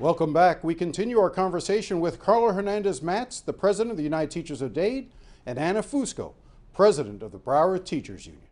Welcome back. We continue our conversation with Carla Hernandez-Matz, the president of the United Teachers of Dade, and Anna Fusco, president of the Broward Teachers Union.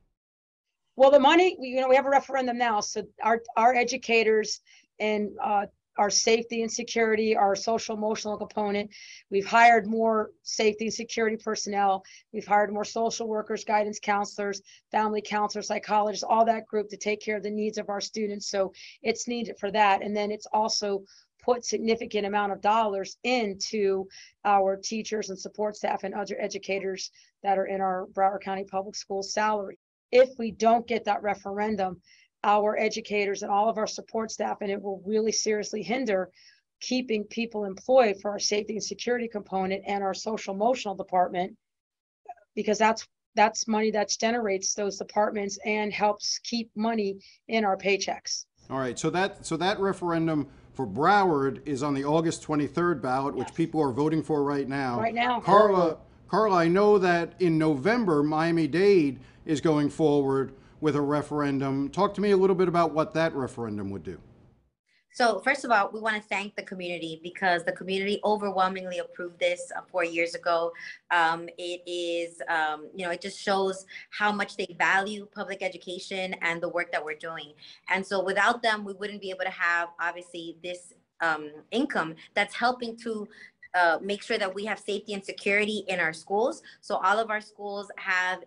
Well, the money, we have a referendum now, so our educators and our safety and security, our social emotional component, we've hired more safety and security personnel. We've hired more social workers, guidance counselors, family counselors, psychologists, all that group to take care of the needs of our students. So it's needed for that. And then it's also put significant amount of dollars into our teachers and support staff and other educators that are in our Broward County Public Schools salary. If we don't get that referendum, our educators and all of our support staff, and it will really seriously hinder keeping people employed for our safety and security component and our social emotional department, because that's money that generates those departments and helps keep money in our paychecks. All right, so that referendum for Broward is on the August 23rd ballot, Yes. which people are voting for right now. Right now. Carla, I know that in November, Miami-Dade is going forward with a referendum. Talk to me a little bit about what that referendum would do. So first of all, we want to thank the community because the community overwhelmingly approved this 4 years ago. It is, it just shows how much they value public education and the work that we're doing. And so without them, we wouldn't be able to have, obviously, this income that's helping to make sure that we have safety and security in our schools. So all of our schools have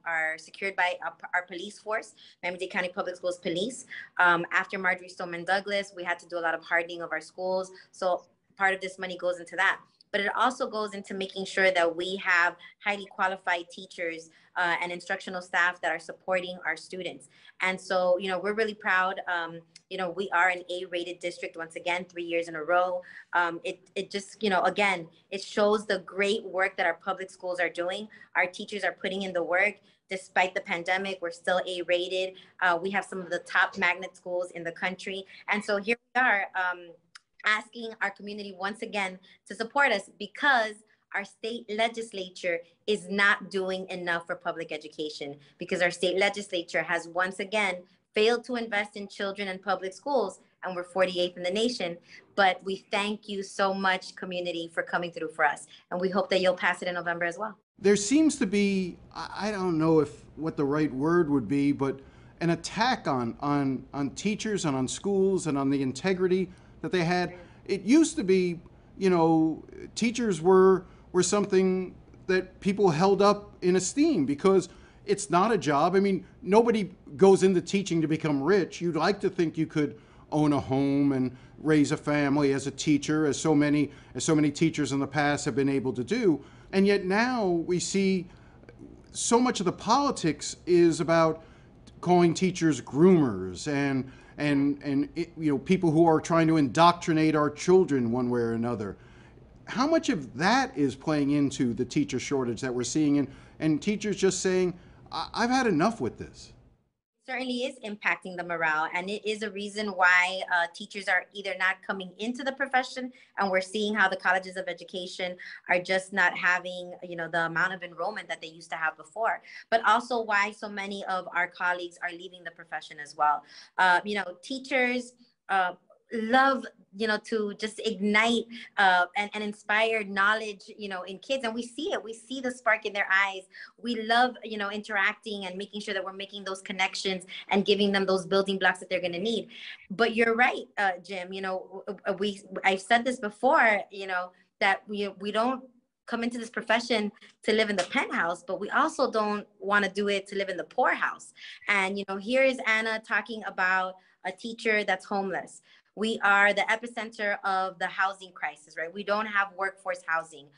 are secured by our police force, Miami-Dade County Public Schools Police. After Marjory Stoneman Douglas, we had to do a lot of hardening of our schools. So part of this money goes into that. But it also goes into making sure that we have highly qualified teachers and instructional staff that are supporting our students. And so, we're really proud. We are an A-rated district once again, 3 years in a row. It just, again, it shows the great work that our public schools are doing. Our teachers are putting in the work. Despite the pandemic, we're still A-rated. We have some of the top magnet schools in the country. And so here we are, asking our community once again to support us because our state legislature is not doing enough for public education, because our state legislature has once again failed to invest in children and public schools, and we're 48th in the nation. But we thank you so much, community, for coming through for us, and we hope that you'll pass it in November as well. There seems to be, I don't know what the right word would be, but an attack on teachers and on schools and on the integrity that they had. It used to be, teachers were something that people held up in esteem because it's not a job. I mean, nobody goes into teaching to become rich. You'd like to think you could own a home and raise a family as a teacher, as so many teachers in the past have been able to do. And yet now we see so much of the politics is about calling teachers groomers and people who are trying to indoctrinate our children one way or another. How much of that is playing into the teacher shortage that we're seeing, and teachers just saying, I've had enough with this? Certainly is impacting the morale, and it is a reason why teachers are either not coming into the profession, and we're seeing how the colleges of education are just not having the amount of enrollment that they used to have before, but also why so many of our colleagues are leaving the profession as well. Teachers love to just ignite and inspire knowledge in kids, and we see the spark in their eyes. We love interacting and making sure that we're making those connections and giving them those building blocks that they're going to need. But you're right, Jim, I've said this before, that we don't come into this profession to live in the penthouse, but we also don't want to do it to live in the poorhouse. And here is Anna talking about a teacher that's homeless. We are the epicenter of the housing crisis, right? We don't have workforce housing.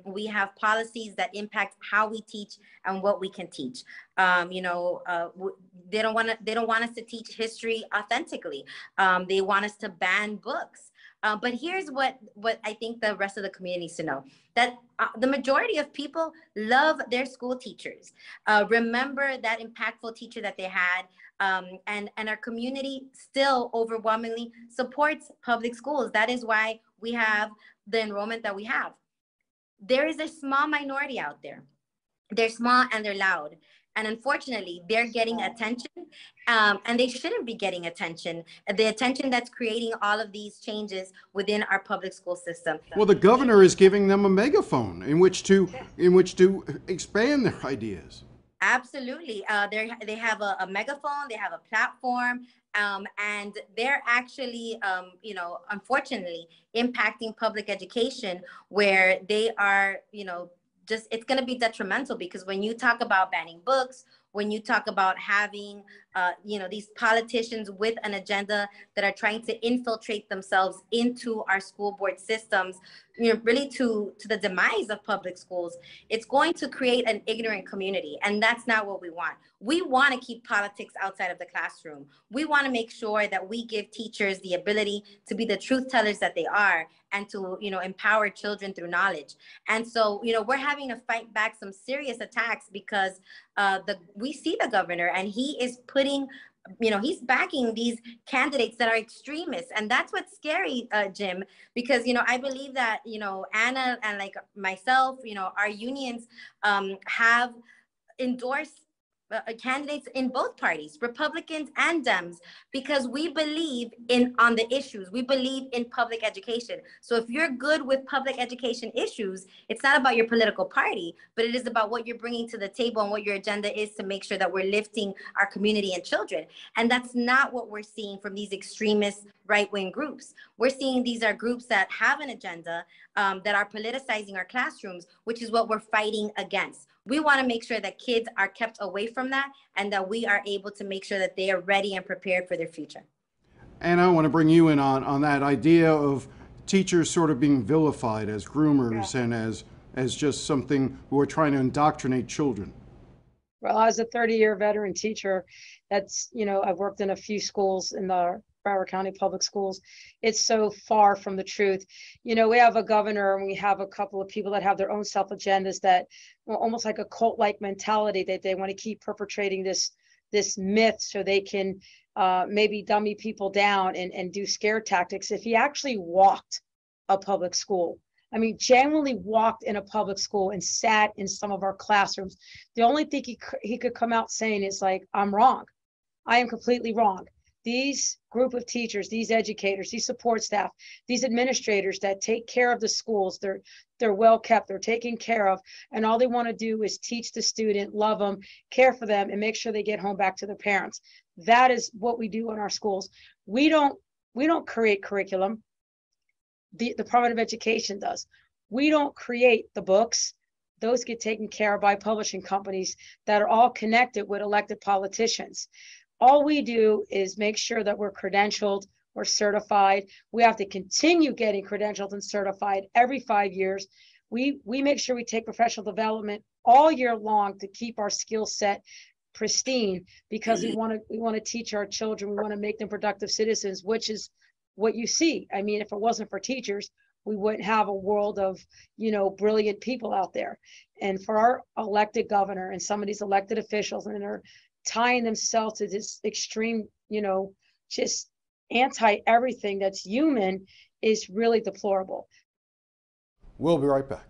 We have policies that impact how we teach and what we can teach. They don't want us to teach history authentically. They want us to ban books. But here's what I think the rest of the community needs to know, that the majority of people love their school teachers. Remember that impactful teacher that they had, and our community still overwhelmingly supports public schools. That is why we have the enrollment that we have. There is a small minority out there. They're small and they're loud. And unfortunately, they're getting attention, and they shouldn't be getting attention, the attention that's creating all of these changes within our public school system. Well, the governor is giving them a megaphone in which to expand their ideas. Absolutely. They have a megaphone, they have a platform, and they're actually, unfortunately, impacting public education where they are, just it's going to be detrimental, because when you talk about banning books, when you talk about having, these politicians with an agenda that are trying to infiltrate themselves into our school board systems, really to the demise of public schools, it's going to create an ignorant community. And that's not what we want. We want to keep politics outside of the classroom. We want to make sure that we give teachers the ability to be the truth tellers that they are, and to, empower children through knowledge. And so, we're having to fight back some serious attacks, because we see the governor, and he is putting, he's backing these candidates that are extremists. And that's what's scary, Jim, because, I believe that, Anna and like myself, our unions have endorsed candidates in both parties, Republicans and Dems, because we believe on the issues. We believe in public education. So if you're good with public education issues, it's not about your political party, but it is about what you're bringing to the table and what your agenda is to make sure that we're lifting our community and children. And that's not what we're seeing from these extremist right-wing groups. We're seeing these are groups that have an agenda, that are politicizing our classrooms, which is what we're fighting against. We want to make sure that kids are kept away from that, and that we are able to make sure that they are ready and prepared for their future. And I want to bring you in on that idea of teachers sort of being vilified as groomers, and as just something who are trying to indoctrinate children. Well, as a 30-year veteran teacher, that's, I've worked in a few schools in the Broward County Public Schools. It's so far from the truth. We have a governor, and we have a couple of people that have their own self-agendas that, almost like a cult-like mentality, that they want to keep perpetrating this myth so they can maybe dummy people down and do scare tactics. If he actually walked a public school, genuinely walked in a public school and sat in some of our classrooms, the only thing he could come out saying is like, I'm wrong. I am completely wrong. These group of teachers, these educators, these support staff, these administrators that take care of the schools, they're well kept, they're taken care of, and all they want to do is teach the student, love them, care for them, and make sure they get home back to their parents. That is what we do in our schools. We don't create curriculum. The Department of Education does. We don't create the books. Those get taken care of by publishing companies that are all connected with elected politicians. All we do is make sure that we're credentialed, we're certified. We have to continue getting credentialed and certified every 5 years. We make sure we take professional development all year long to keep our skill set pristine, because we want to teach our children. We want to make them productive citizens, which is what you see. If it wasn't for teachers, we wouldn't have a world of, brilliant people out there. And for our elected governor and some of these elected officials, and they're tying themselves to this extreme, just anti-everything that's human, is really deplorable. We'll be right back.